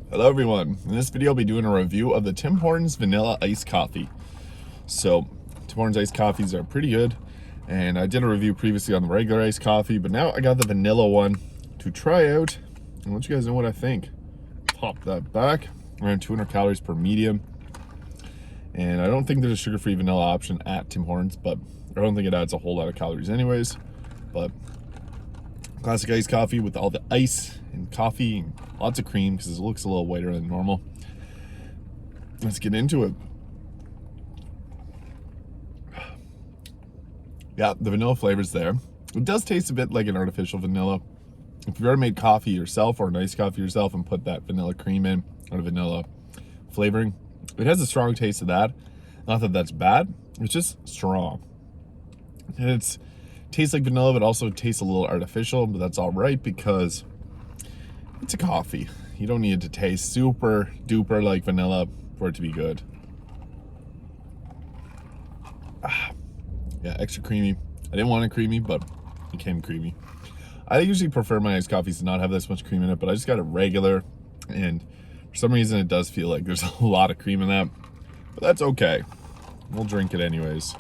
Hello everyone, in this video I'll be doing a review of the Tim Hortons vanilla iced coffee. So Tim Hortons iced coffees are pretty good, and I did a review previously on the regular iced coffee, but now I got the vanilla one to try out and let you guys know what I think. Pop that back, around 200 calories per medium, and I don't think there's a sugar-free vanilla option at Tim Hortons, but I don't think it adds a whole lot of calories anyways. But classic iced coffee with all the ice and coffee and lots of cream because it looks a little whiter than normal. Let's get into it. Yeah, the vanilla flavor's there. It does taste a bit like an artificial vanilla. If you've ever made coffee yourself or an iced coffee yourself and put that vanilla cream in or vanilla flavoring, it has a strong taste of that. Not that that's bad, it's just strong. And it tastes like vanilla, but also tastes a little artificial, but that's all right because it's a coffee. You don't need it to taste super duper like vanilla for it to be good. Yeah, extra creamy. I didn't want it creamy, but it came creamy. I usually prefer my iced coffees to not have this much cream in it, but I just got it regular, and for some reason it does feel like there's a lot of cream in that, but that's okay. We'll drink it anyways.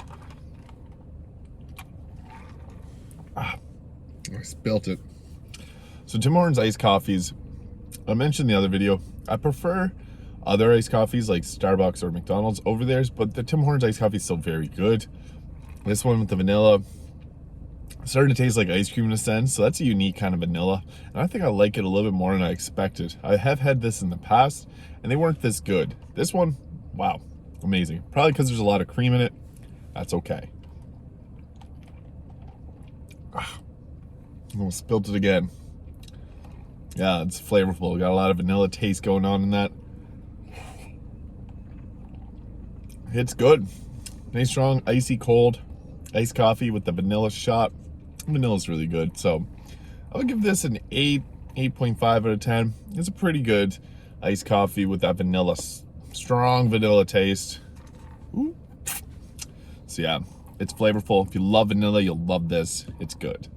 I spilt it. So Tim Hortons iced coffees, I mentioned in the other video, I prefer other iced coffees like Starbucks or McDonald's over theirs, but the Tim Hortons iced coffee is still very good. This one with the vanilla starting to taste like ice cream in a sense, so that's a unique kind of vanilla, and I think I like it a little bit more than I expected. I have had this in the past and they weren't this good. This one, wow, amazing. Probably because there's a lot of cream in it. That's okay. Almost spilled it again. Yeah, it's flavorful. Got a lot of vanilla taste going on in that. It's good. Nice strong icy cold iced coffee with the vanilla shot. Vanilla's really good, so I'll give this an 8.5 out of 10. It's a pretty good iced coffee with that vanilla, strong vanilla taste. Ooh. So yeah, it's flavorful. If you love vanilla, you'll love this. It's good.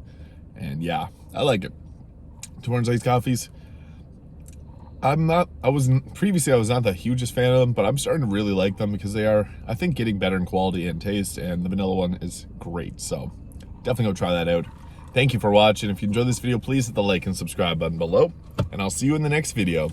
And yeah, I like it. Tim Hortons iced coffees, previously I was not the hugest fan of them, but I'm starting to really like them because they are, I think, getting better in quality and taste, and the vanilla one is great. So definitely go try that out. Thank you for watching. If you enjoyed this video, please hit the like and subscribe button below, and I'll see you in the next video.